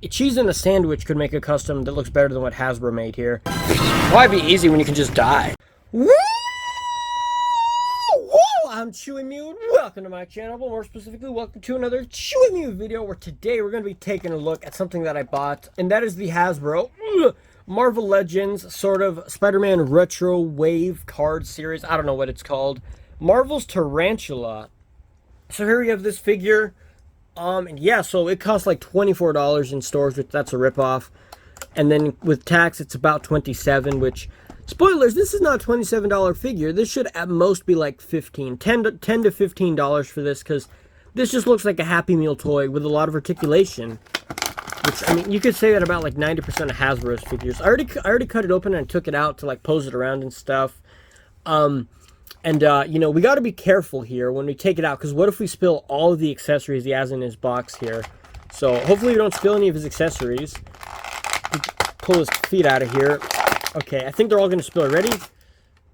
Cheese in a sandwich could make a custom that looks better than what Hasbro made here. Why be easy when you can just die? Woo! I'm Chewy Mew. Welcome to my channel, but more specifically, welcome to another Chewy Mew video where today we're going to be taking a look at something that I bought, and that is the Hasbro Marvel Legends sort of Spider-Man Retro Wave card series. I don't know what it's called. Marvel's Tarantula. So here we have this figure. And yeah, so it costs like $24 in stores, which that's a ripoff. And then with tax, it's about $27, which, spoilers, this is not a $27 figure. This should at most be like $10 to $15 for this, because this just looks like a Happy Meal toy with a lot of articulation. Which, I mean, you could say that about like 90% of Hasbro's figures. I already cut it open and took it out to like pose it around and stuff. You know, we got to be careful here when we take it out, because what if we spill all of the accessories he has in his box here? So hopefully we don't spill any of his accessories. Pull his feet out of here. Okay, I think they're all going to spill. Ready?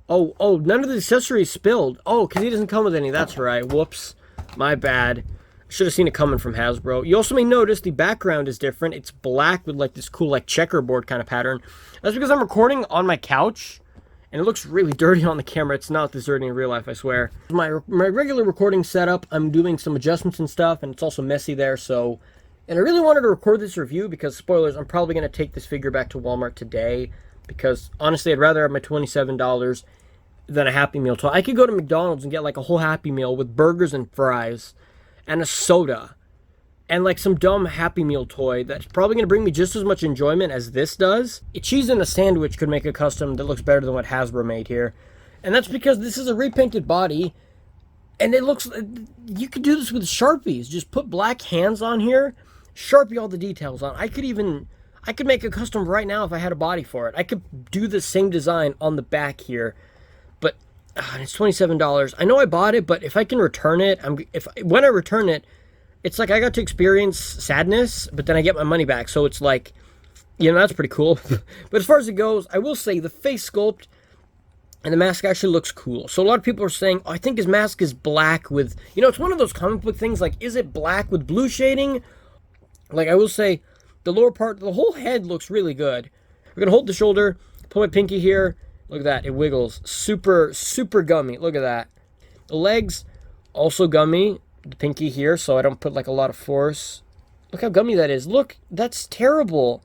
Oh, none of the accessories spilled. Oh, because he doesn't come with any. That's right. Whoops. My bad. Should have seen it coming from Hasbro. You also may notice the background is different. It's black with like this cool like checkerboard kind of pattern. That's because I'm recording on my couch. And it looks really dirty on the camera. It's not this dirty in real life, I swear. My regular recording setup, I'm doing some adjustments and stuff, and it's also messy there, so... And I really wanted to record this review because, spoilers, I'm probably going to take this figure back to Walmart today. Because, honestly, I'd rather have my $27 than a Happy Meal toy. I could go to McDonald's and get, like, a whole Happy Meal with burgers and fries and a soda. And like some dumb Happy Meal toy that's probably going to bring me just as much enjoyment as this does. Cheese in a sandwich could make a custom that looks better than what Hasbro made here. And that's because this is a repainted body. And it looks... You could do this with Sharpies. Just put black hands on here. Sharpie all the details on. I could make a custom right now if I had a body for it. I could do the same design on the back here. But it's $27. I know I bought it, but if I can return it... When I return it... It's like I got to experience sadness, but then I get my money back. So it's like, you know, that's pretty cool. But as far as it goes, I will say the face sculpt and the mask actually looks cool. So a lot of people are saying, oh, I think his mask is black with, you know, it's one of those comic book things. Like, is it black with blue shading? Like, I will say the lower part, the whole head looks really good. We're going to hold the shoulder, put my pinky here. Look at that. It wiggles. Super, super gummy. Look at that. The legs, also gummy. The pinky here, so I don't put like a lot of force. Look how gummy that is. Look, that's terrible.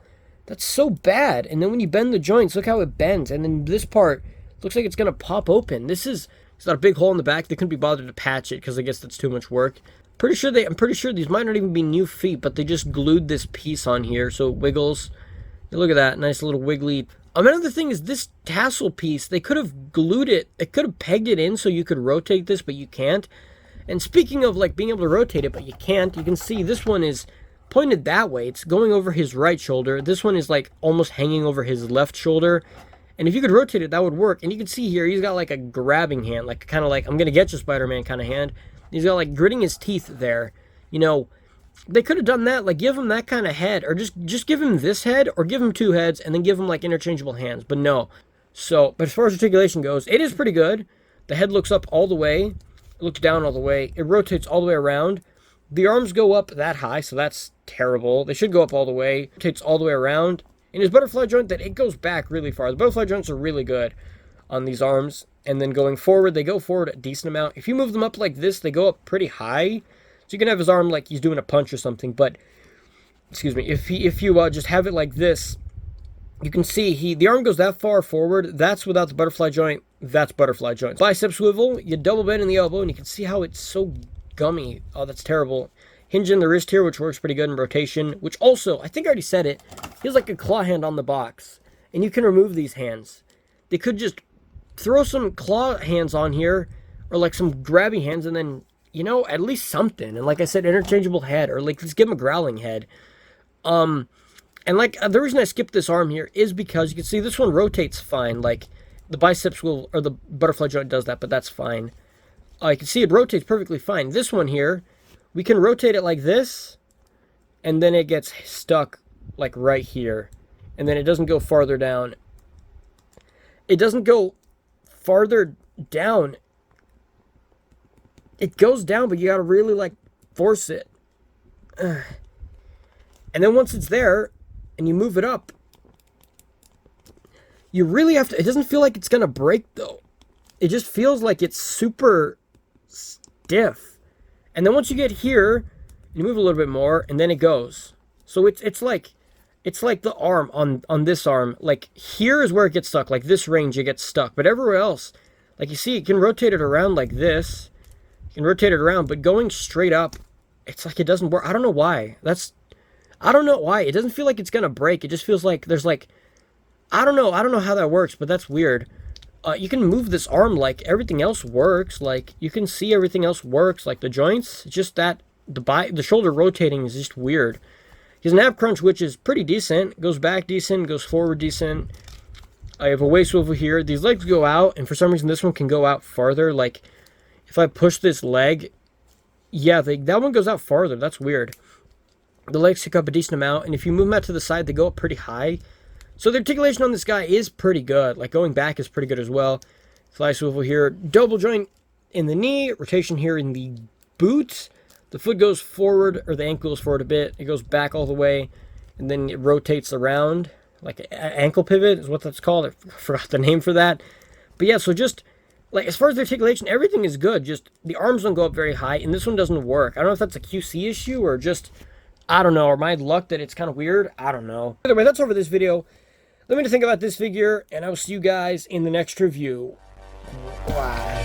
That's so bad. And then when you bend the joints, look how it bends. And then this part looks like it's gonna pop open. It's got a big hole in the back. They couldn't be bothered to patch it because I guess that's too much work. I'm pretty sure these might not even be new feet, but they just glued this piece on here so it wiggles. Look at that, nice little wiggly. Another thing is this tassel piece. They could have glued it. They could have pegged it in so you could rotate this, but you can't. And speaking of like being able to rotate it, but you can't, you can see this one is pointed that way. It's going over his right shoulder. This one is like almost hanging over his left shoulder. And if you could rotate it, that would work. And you can see here, he's got like a grabbing hand, like kind of like, I'm going to get you, Spider-Man kind of hand. He's got like gritting his teeth there. You know, they could have done that, like give him that kind of head, or just give him this head, or give him two heads, and then give him like interchangeable hands. But no. So, but as far as articulation goes, it is pretty good. The head looks up all the way. Looks down all the way. It rotates all the way around. The arms go up that high, so that's terrible. They should go up all the way. Rotates all the way around. In his butterfly joint, that it goes back really far. The butterfly joints are really good on these arms. And then going forward, they go forward a decent amount. If you move them up like this, they go up pretty high. So you can have his arm like he's doing a punch or something. But, excuse me, if you just have it like this, you can see the arm goes that far forward. That's without the butterfly joint. That's butterfly joint. Bicep swivel, you double bend in the elbow, and you can see how it's so gummy. Oh, that's terrible. Hinge in the wrist here, which works pretty good in rotation. Which also, I think I already said it, he has like a claw hand on the box. And you can remove these hands. They could just throw some claw hands on here, or like some grabby hands, and then, you know, at least something. And like I said, interchangeable head, or like let's give him a growling head. And like, the reason I skipped this arm here is because you can see this one rotates fine. Like, the biceps will, or the butterfly joint does that, but that's fine. You can see it rotates perfectly fine. This one here, we can rotate it like this, and then it gets stuck, like, right here. And then it doesn't go farther down. It doesn't go farther down. It goes down, but you gotta really, like, force it. And then once it's there and you move it up, you really have to, it doesn't feel like it's going to break though. It just feels like it's super stiff. And then once you get here, you move a little bit more and then it goes. So it's like the arm on this arm. Like here is where it gets stuck. Like this range it gets stuck. But everywhere else, like you see, you can rotate it around like this. You can rotate it around, but going straight up, it's like it doesn't work. I don't know why. I don't know why. It doesn't feel like it's going to break. It just feels like there's like, I don't know how that works, but that's weird. You can move this arm like everything else works. Like you can see everything else works. Like the joints, just that the shoulder rotating is just weird. He has an ab crunch, which is pretty decent. Goes back decent, goes forward decent. I have a waist swivel here. These legs go out, and for some reason this one can go out farther. Like if I push this leg, yeah, that one goes out farther. That's weird. The legs kick up a decent amount, and if you move them out to the side, they go up pretty high. So the articulation on this guy is pretty good. Like going back is pretty good as well. Fly swivel here. Double joint in the knee. Rotation here in the boot. The foot goes forward, or the ankle goes forward a bit. It goes back all the way, and then it rotates around. Like an ankle pivot is what that's called. I forgot the name for that. But yeah, so just, like as far as the articulation, everything is good. Just the arms don't go up very high, and this one doesn't work. I don't know if that's a QC issue, or just, I don't know, or my luck that it's kind of weird. I don't know. Either way, that's all for this video. Let me know what you think about this figure, and I will see you guys in the next review. Bye.